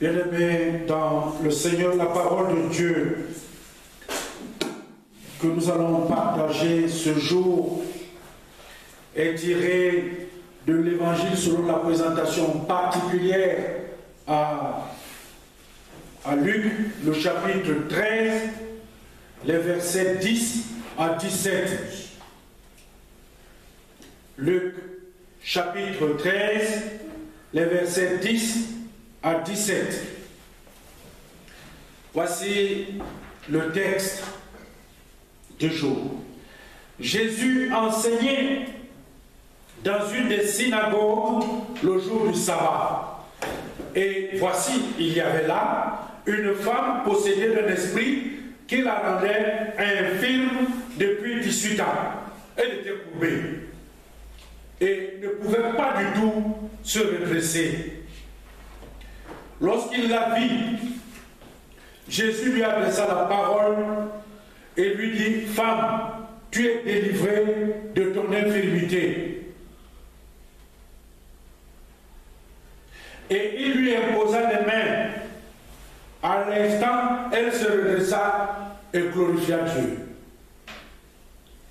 Bien-aimés dans le Seigneur, la parole de Dieu que nous allons partager ce jour est tirée de l'Évangile selon la présentation particulière à Luc, le chapitre 13, les versets 10 à 17. Luc, chapitre 13, les versets 10 à 17. Voici le texte du jour. Jésus enseignait dans une des synagogues le jour du sabbat. Et voici, il y avait là une femme possédée d'un esprit qui la rendait infirme depuis 18 ans. Elle était courbée et ne pouvait pas du tout se redresser. Lorsqu'il la vit, Jésus lui adressa la parole et lui dit: Femme, tu es délivrée de ton infirmité. Et il lui imposa les mains. À l'instant, elle se redressa et glorifia Dieu.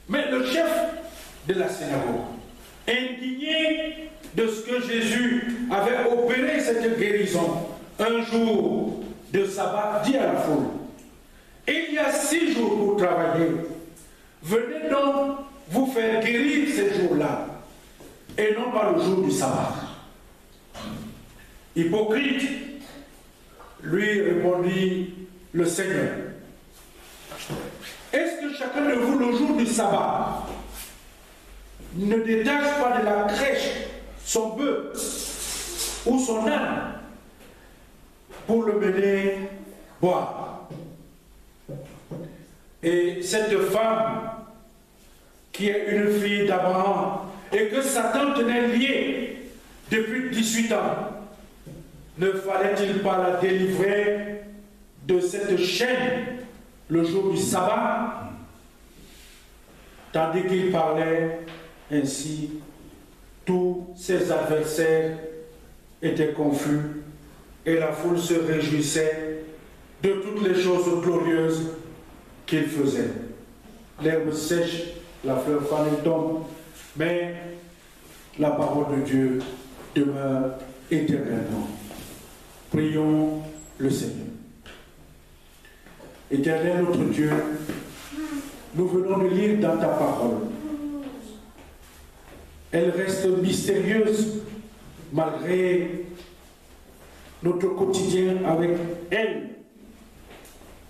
Mais le chef de la synagogue, indigné de ce que Jésus avait opéré cette guérison un jour de sabbat, dit à la foule: il y a 6 jours pour travailler. Venez donc vous faire guérir ces jours-là, et non pas le jour du sabbat. Hypocrite, lui répondit le Seigneur. Est-ce que chacun de vous, le jour du sabbat, ne détache pas de la crèche son bœuf ou son âne pour le mener boire? Et cette femme, qui est une fille d'Abraham et que Satan tenait liée depuis 18 ans, ne fallait-il pas la délivrer de cette chaîne le jour du sabbat? Tandis qu'il parlait ainsi, tous ses adversaires étaient confus et la foule se réjouissait de toutes les choses glorieuses qu'il faisait. L'herbe sèche, la fleur fanée tombe, mais la parole de Dieu demeure éternellement. Prions le Seigneur. Éternel notre Dieu, nous venons de lire dans ta parole. Elle reste mystérieuse malgré notre quotidien avec elle,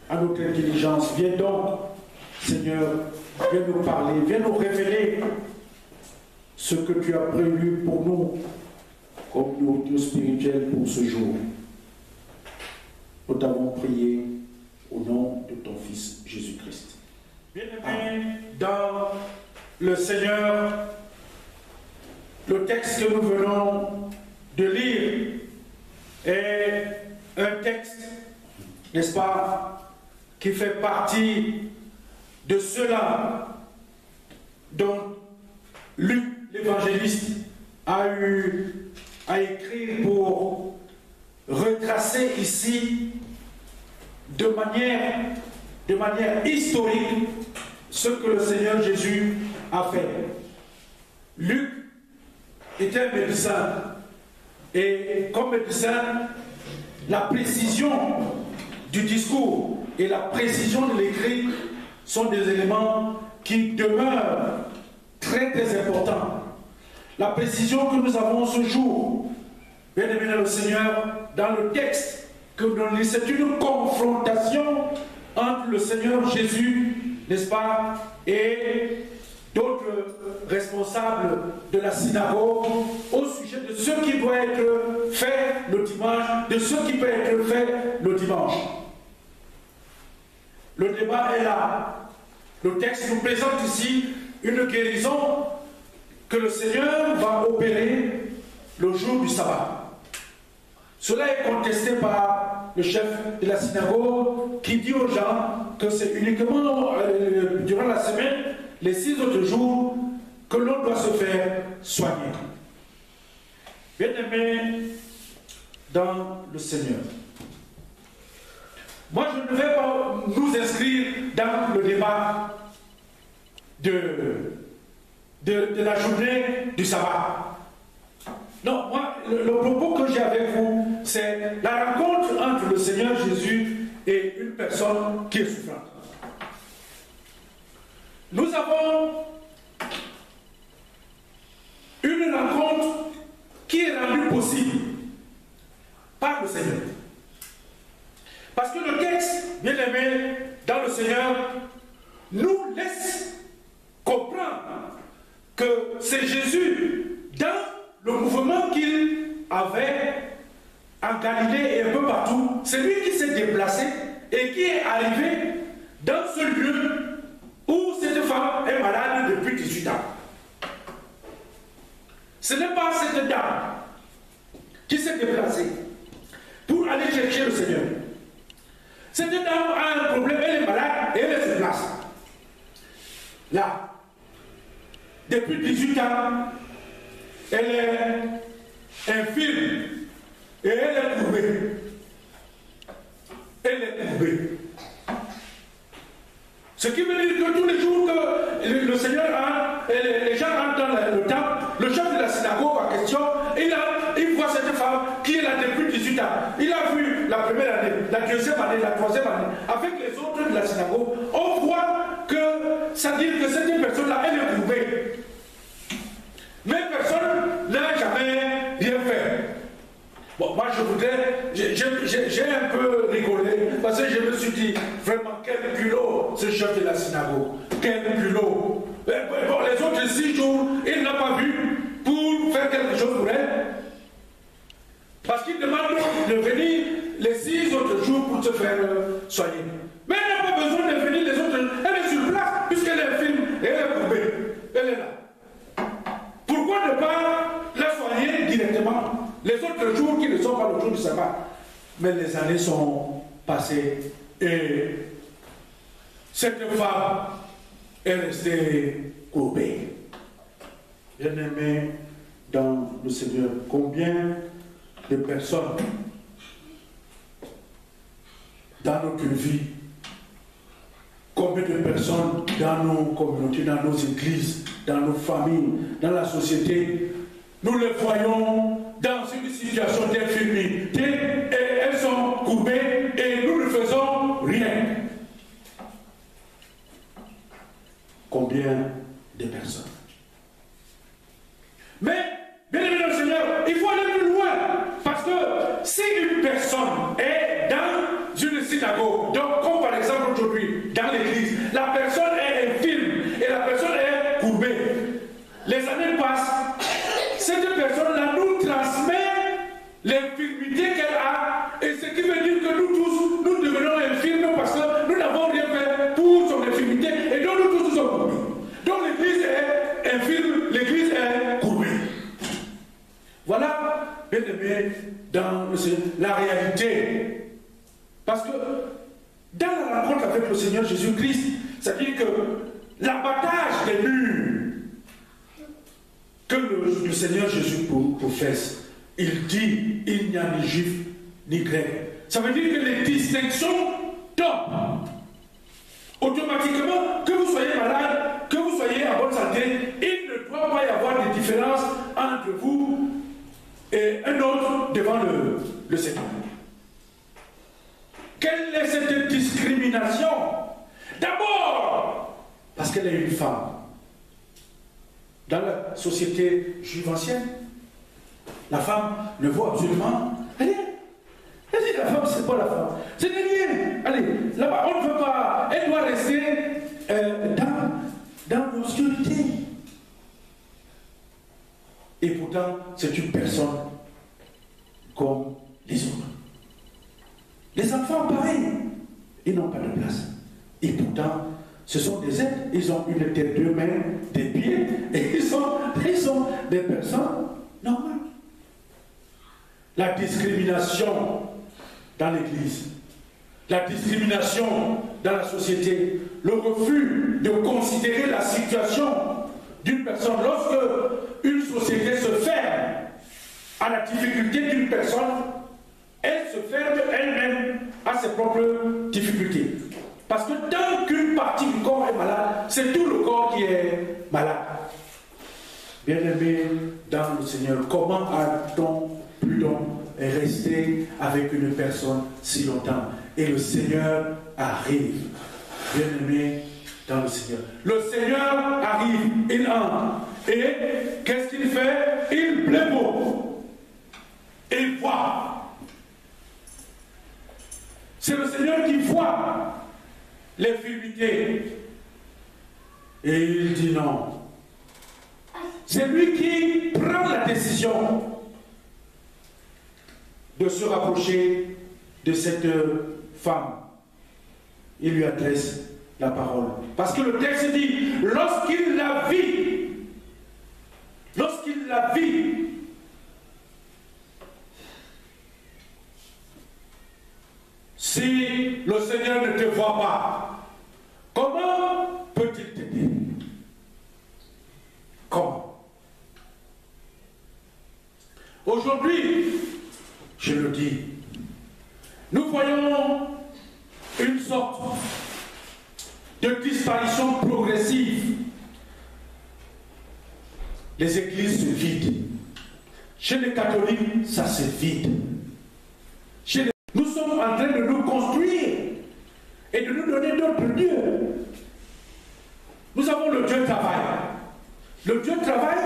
à notre intelligence. Viens donc, Seigneur, viens nous parler, viens nous révéler ce que tu as prévu pour nous comme nourriture spirituelle pour ce jour. Nous t'avons prié au nom de ton Fils Jésus-Christ. Bien-aimés dans le Seigneur, le texte que nous venons de lire est un texte, n'est-ce pas, qui fait partie de ceux-là dont Luc l'évangéliste a eu à écrire pour retracer ici de manière historique ce que le Seigneur Jésus a fait. Luc était un médecin et comme médecin, la précision du discours et la précision de l'écrit sont des éléments qui demeurent très très importants. La précision que nous avons ce jour, bien aimé dans le Seigneur, dans le texte que nous donnons, c'est une confrontation entre le Seigneur Jésus, n'est-ce pas, et d'autres responsables de la synagogue au sujet de ce qui doit être fait le dimanche, de ce qui peut être fait le dimanche. Le débat est là. Le texte nous présente ici une guérison que le Seigneur va opérer le jour du sabbat. Cela est contesté par le chef de la synagogue qui dit aux gens que c'est uniquement durant la semaine, les 6 autres jours, que l'on doit se faire soigner. Bien-aimés dans le Seigneur, Moi, je ne vais pas nous inscrire dans le débat de la journée du sabbat. Non, moi, le propos que j'ai avec vous, c'est la rencontre entre le Seigneur Jésus et une personne qui est souffrante. Nous avons une rencontre qui est rendue possible par le Seigneur. Parce que le texte, bien aimé, dans le Seigneur, nous laisse comprendre que c'est Jésus, dans le mouvement qu'il avait en Galilée et un peu partout, c'est lui qui s'est déplacé et qui est arrivé dans ce lieu où cette femme est malade depuis 18 ans. Ce n'est pas cette dame qui s'est déplacée pour aller chercher le Seigneur. Cette dame a un problème, elle est malade et elle se place. Là, depuis 18 ans, elle est infirme et elle est courbée. Elle est courbée. Ce qui veut dire que tous les jours que le Seigneur les gens entrent dans le temple, le chef de la synagogue en question, il voit cette femme qui est là depuis 18 ans. Il a vu la première année, la deuxième année, la troisième année. Avec les autres de la synagogue, on voit que ça dit que cette personne-là, elle est courbée. Mais personne n'a jamais rien fait. Bon, moi je voudrais, j'ai un peu rigolé, parce que je me suis dit, vraiment, quel culot, ce chef de la synagogue, quel culot. Bon, les autres 6 jours, il n'a pas vu pour faire quelque chose pour elle. Parce qu'il demande de venir les 6 autres jours pour se faire soigner. Mais elle n'a pas besoin de venir les autres, elle est sur place, puisqu'elle est infirme, et elle est courbée, elle est là. Pourquoi ne pas la soigner directement les autres jours qui ne sont pas le jour du sabbat? Mais les années sont passées et cette femme est restée courbée. Bien-aimé dans le Seigneur, combien de personnes dans notre vie, combien de personnes dans nos communautés, dans nos églises, dans nos familles, dans la société, nous les voyons dans une situation d'infirmité et elles sont courbées et nous ne faisons rien. Combien de personnes? Mais, bien aimé dans le Seigneur, il faut aller plus loin. Parce que si une personne est dans une synagogue, donc comme par exemple aujourd'hui dans l'église, la personne est infirme et la personne est courbée. Les années passent, cette personne-là nous transmet l'infirmité qu'elle a, et ce qui veut dire que nous tous, nous devenons infirmes parce que nous n'avons rien fait pour son infirmité, et donc nous tous nous sommes courbés. Donc l'église est infirme, l'église est courbée. Voilà, bien aimé, dans la réalité. Parce que dans la rencontre avec le Seigneur Jésus-Christ, ça veut dire que l'abattage des murs que le Seigneur Jésus professe, il dit, il n'y a ni juif ni grec. Ça veut dire que les distinctions tombent. Automatiquement, que vous soyez malade, que vous soyez en bonne santé, il ne doit pas y avoir de différence entre vous et un autre devant le Seigneur. Quelle est cette discrimination? D'abord, parce qu'elle est une femme. Dans la société juive ancienne, la femme ne vaut absolument rien. Elle dit, la femme, c'est pas la femme. C'est rien. Allez, là-bas, on ne veut pas. Elle doit rester dans l'obscurité. Et pourtant, c'est une personne comme les autres. Les enfants, pareil, ils n'ont pas de place. Et pourtant, ce sont des êtres, ils ont une tête, 2 mains, des pieds, et ils sont des personnes normales. La discrimination dans l'Église, la discrimination dans la société, le refus de considérer la situation d'une personne. Lorsque une société se ferme à la difficulté d'une personne, elle se ferme elle-même à a ses propres difficultés. Parce que tant qu'une partie du corps est malade, c'est tout le corps qui est malade. Bien-aimé dans le Seigneur, comment a-t-on pu donc rester avec une personne si longtemps? Et le Seigneur arrive. Bien-aimé dans le Seigneur. Le Seigneur arrive, il entre. Et qu'est-ce qu'il fait? Il blémo. Il voit. C'est le Seigneur qui voit l'infirmité. Et il dit non. C'est lui qui prend la décision de se rapprocher de cette femme. Il lui adresse la parole. Parce que le texte dit, lorsqu'il la vit, si le Seigneur ne te voit pas, comment peut-il t'aider? Comment? Aujourd'hui, je le dis, nous voyons une sorte de disparition progressive. Les églises se vident. Chez les catholiques, ça se vide. Nous sommes en train de nous construire et de nous donner d'autres dieux. Nous avons le Dieu travail. Le Dieu travail,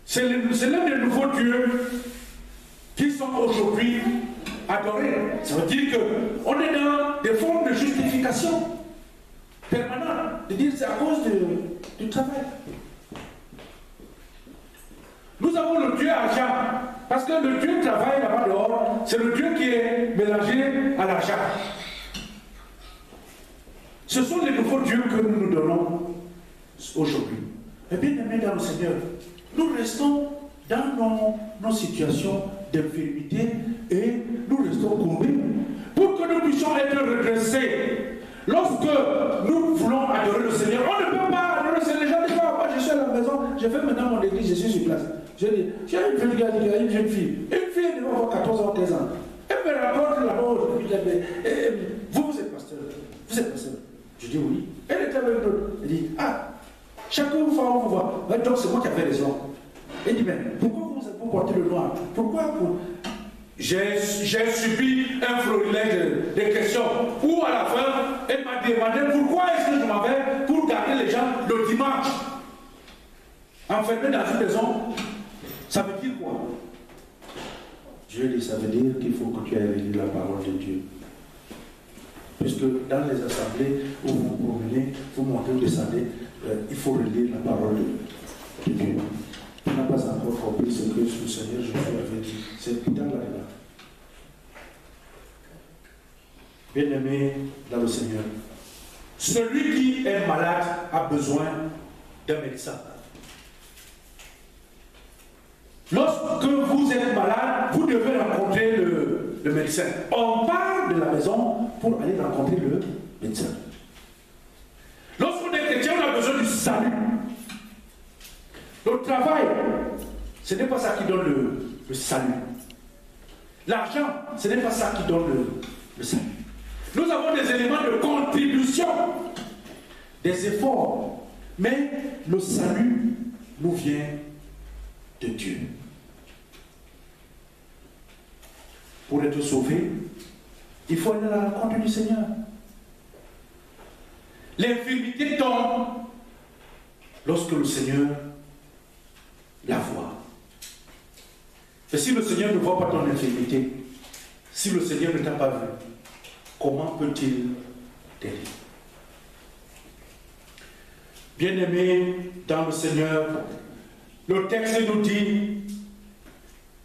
c'est l'un des nouveaux dieux qui sont aujourd'hui adorés. Ça veut dire qu'on est dans des formes de justification permanente, de dire c'est à cause du travail. Nous avons le Dieu argent, parce que le Dieu travail là-bas dehors, c'est le Dieu qui est mélangé à l'argent. Ce sont les nouveaux dieux que nous nous donnons aujourd'hui. Et bien aimés dans le Seigneur, nous restons dans nos situations d'infirmité et nous restons courbés pour que nous puissions être redressés. Lorsque nous voulons adorer le Seigneur, on ne peut pas adorer le Seigneur. Les gens disent, moi je suis à la maison, je fais maintenant mon église, je suis sur place. Je dis, j'ai une jeune fille, elle doit avoir 14 ans, 15 ans. Elle me raconte là-bas, vous êtes pasteur, vous êtes pasteur. Je dis oui. Elle était avec d'autres. Elle dit, chacun vous voit, on vous voit. Donc c'est moi qui ai fait raison. Elle dit, mais pourquoi vous portez le noir? Pourquoi vous... J'ai subi un florilège de questions où à la fin, elle m'a demandé pourquoi est-ce que je m'en vais pour garder les gens le dimanche. Enfermé dans une maison, ça veut dire quoi? Je lui ai dit, ça veut dire qu'il faut que tu ailles lire la parole de Dieu. Puisque dans les assemblées où vous vous promenez, vous montez, vous descendez, il faut relire la parole de Dieu. Tu n'as pas encore compris ce que le Seigneur Jésus avait dit. C'est plus tard là-dedans. Bien-aimé dans le Seigneur, celui qui est malade a besoin d'un médecin. Lorsque vous êtes malade, vous devez rencontrer le médecin. On part de la maison pour aller rencontrer le médecin. Lorsqu'on est chrétien, on a besoin du salut. Le travail, ce n'est pas ça qui donne le salut. L'argent, ce n'est pas ça qui donne le salut. Nous avons des éléments de contribution, des efforts, mais le salut nous vient de Dieu. Pour être sauvé, il faut aller à la rencontre du Seigneur. L'infirmité tombe lorsque le Seigneur la voit. Et si le Seigneur ne voit pas ton infirmité, si le Seigneur ne t'a pas vu, comment peut-il t'aider? Bien-aimé dans le Seigneur, le texte nous dit,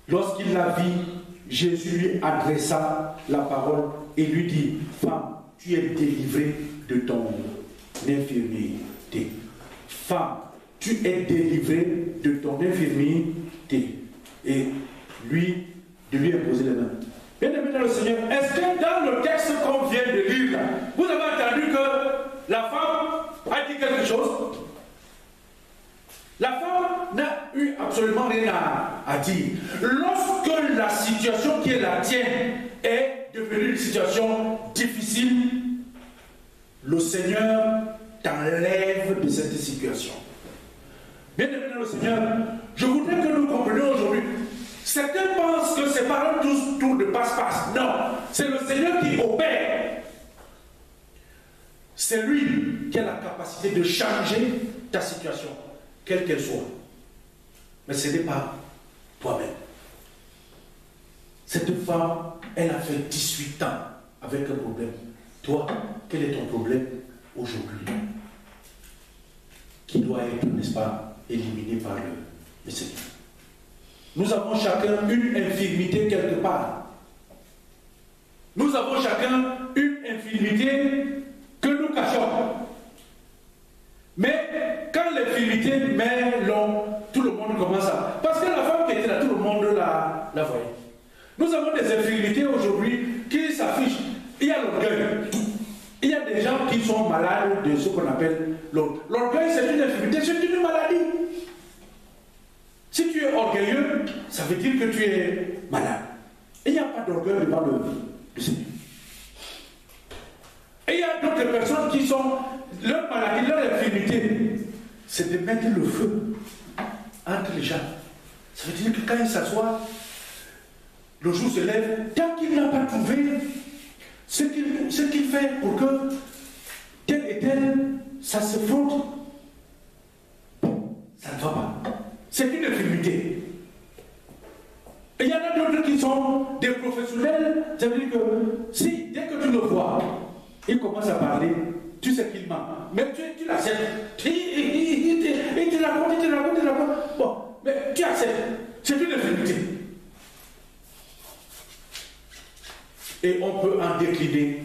lorsqu'il la vit, Jésus lui adressa la parole et lui dit, femme, tu es délivrée de ton infirmité. Femme, tu es délivrée de ton infirmité. Et lui, de lui imposer les mains. Bien-aimé dans le Seigneur, est-ce que dans le texte qu'on vient de lire, là, vous avez entendu que la femme a dit quelque chose? La femme n'a eu absolument rien à dire. Lorsque la situation qui est la tienne est devenue devenu une situation difficile, le Seigneur t'enlève de cette situation. Bien aimé dans le Seigneur, je voudrais que nous comprenions aujourd'hui. Certains pensent que c'est par un tour de passe-passe. Non, c'est le Seigneur qui opère. C'est lui qui a la capacité de changer ta situation, quelle qu'elle soit. Mais ce n'est pas toi-même. Cette femme, elle a fait 18 ans avec un problème. Toi, quel est ton problème aujourd'hui? Qui doit être, n'est-ce pas, éliminé par le Seigneur. Nous avons chacun une infirmité quelque part. Nous avons chacun une infirmité que nous cachons. Mais quand l'infirmité met l'homme, tout le monde commence à... Parce que la femme qui était là, tout le monde la voyait. Nous avons des infirmités aujourd'hui qui s'affichent. Il y a l'orgueil. Il y a des gens qui sont malades de ce qu'on appelle l'orgueil. L'orgueil, c'est une infirmité, c'est une maladie. Si tu es orgueilleux, ça veut dire que tu es malade. Et il n'y a pas d'orgueil devant le Seigneur. Et il y a d'autres personnes qui sont, leur maladie, leur infirmité, c'est de mettre le feu entre les gens. Ça veut dire que quand il s'assoit, le jour se lève, tant qu'il n'a pas trouvé ce qu'il fait pour que tel et tel, ça se frotte, ça ne va pas. C'est une infirmité. Et il y en a d'autres qui sont des professionnels, ça veut dire que si, dès que tu le vois, il commence à parler, tu sais qu'il ment. Mais tu l'acceptes. Il te raconte. Bon, mais tu acceptes. C'est une infirmité. Et on peut en décliner,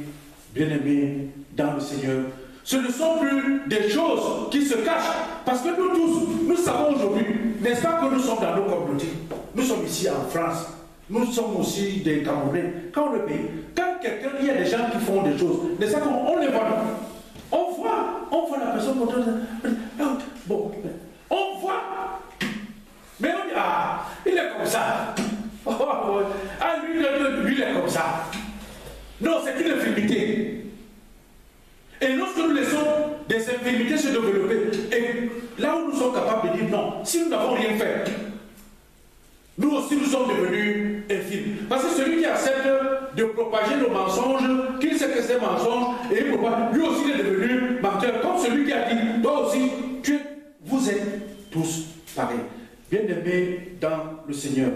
bien aimé, dans le Seigneur. Ce ne sont plus des choses qui se cachent. Parce que nous tous, nous savons aujourd'hui, n'est-ce pas que nous sommes dans nos communautés. Nous sommes ici en France. Nous sommes aussi des Camerounais. Quand on le paye, quand quelqu'un, il y a des gens qui font des choses, n'est-ce pas qu'on les voit. On voit la personne. Bon, on voit. Mais on dit, ah, il est comme ça. Ah, lui, il est comme ça. Non, c'est une infirmité. Et lorsque nous laissons des infirmités se développer, et là où nous sommes capables de dire non, si nous n'avons rien fait, nous aussi nous sommes devenus infirmes. Parce que celui qui accepte de propager le mensonge, qu'il sait que c'est mensonge, et il propage, lui aussi il est devenu menteur. Comme celui qui a dit, toi aussi, vous êtes tous pareils. Bien-aimés dans le Seigneur.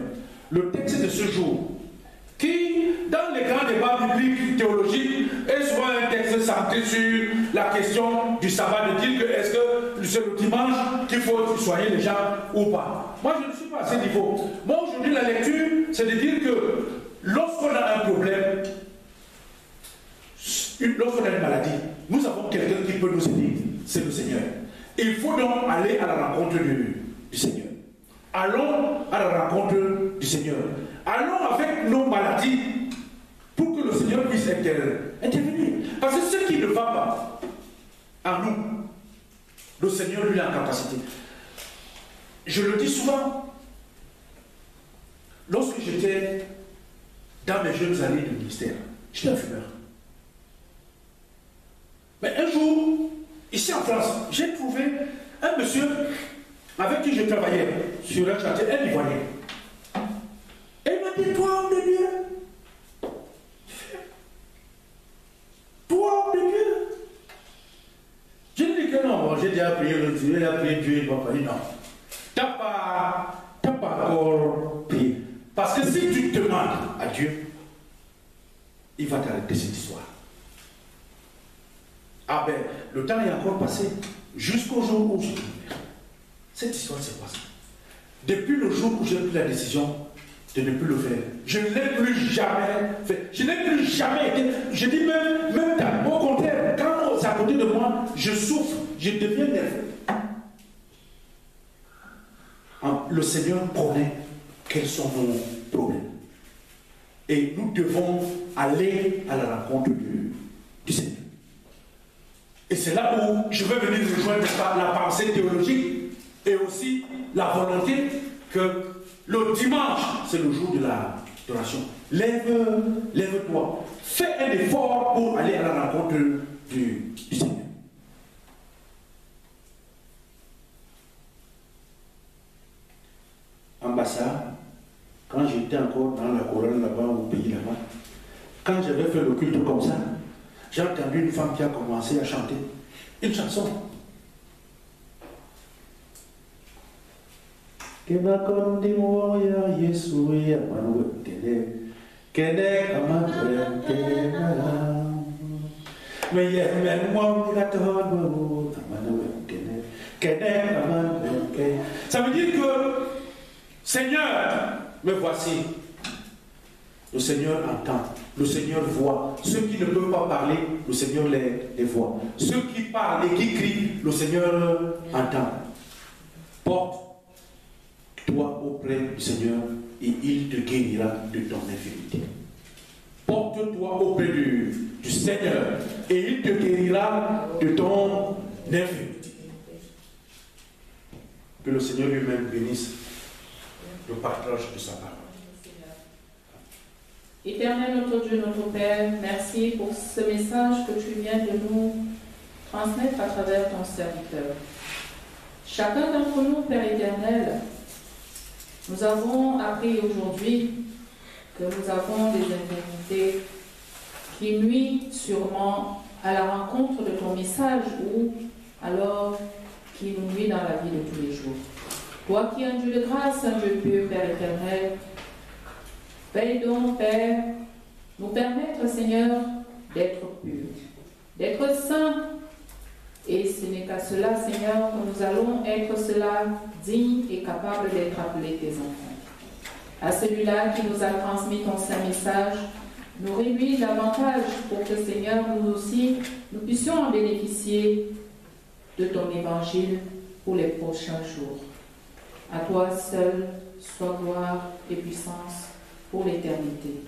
Le texte de ce jour, qui, dans les grands débats bibliques, théologiques, est souvent un texte centré sur la question du sabbat, de dire que est-ce que c'est le dimanche qu'il faut soigner les gens ou pas. Moi, je ne suis pas à ce niveau. Moi, aujourd'hui, la lecture, c'est de dire que lorsqu'on a un problème, lorsqu'on a une maladie, nous avons quelqu'un qui peut nous aider, c'est le Seigneur. Il faut donc aller à la rencontre du Seigneur. Allons à la rencontre du Seigneur. Allons avec nos maladies pour que le Seigneur puisse intervenir. Parce que ce qui ne va pas en nous, le Seigneur lui a la capacité. Je le dis souvent, lorsque j'étais dans mes jeunes années de ministère, j'étais un fumeur. Mais un jour, ici en France, j'ai trouvé un monsieur avec qui je travaillais sur un chantier, un Ivoirien. Et il m'a dit, toi, homme de Dieu, toi, homme de Dieu. Je lui ai dit que non, bon, j'ai déjà prié le Dieu, il a prié Dieu, il m'a pas dit non. Tu n'as pas encore prié. Parce que si tu demandes à Dieu, il va t'arrêter cette histoire. Ah ben, le temps est encore passé, jusqu'au jour où je te cette histoire s'est passée. Depuis le jour où j'ai pris la décision de ne plus le faire, je ne l'ai plus jamais fait. Je n'ai plus jamais été. Je dis même temps. Au contraire, quand c'est à côté de moi, je souffre, je deviens nerveux. Le Seigneur connaît quels sont nos problèmes. Et nous devons aller à la rencontre du Seigneur. Et c'est là où je veux venir rejoindre la pensée théologique et aussi la volonté que le dimanche, c'est le jour de la d'adoration. Lève-toi. Fais un effort pour aller à la rencontre du Seigneur. Ambassade, quand j'étais encore dans la couronne là-bas, au pays là-bas, quand j'avais fait le culte comme ça, j'ai entendu une femme qui a commencé à chanter une chanson. Ça veut dire que, Seigneur, me voici. Le Seigneur entend, le Seigneur voit. Ceux qui ne peuvent pas parler, le Seigneur les voit. Ceux qui parlent et qui crient, le Seigneur entend. Porte-toi auprès du Seigneur et il te guérira de ton infirmité. Porte-toi auprès du Seigneur et il te guérira de ton infirmité. Que le Seigneur lui-même bénisse le partage de sa parole. Éternel notre Dieu, notre Père, merci pour ce message que tu viens de nous transmettre à travers ton serviteur. Chacun d'entre nous, Père éternel, nous avons appris aujourd'hui que nous avons des infirmités qui nuisent sûrement à la rencontre de ton message ou alors qui nous nuisent dans la vie de tous les jours. Toi qui es un Dieu de grâce, un Dieu pur, Père éternel, veuille donc, Père, nous permettre, Seigneur, d'être purs, d'être saints. Et ce n'est qu'à cela, Seigneur, que nous allons être cela dignes et capables d'être appelés tes enfants. À celui-là qui nous a transmis ton saint message, nous réduis davantage pour que, Seigneur, nous aussi, nous puissions en bénéficier de ton évangile pour les prochains jours. À toi seul soit gloire et puissance pour l'éternité.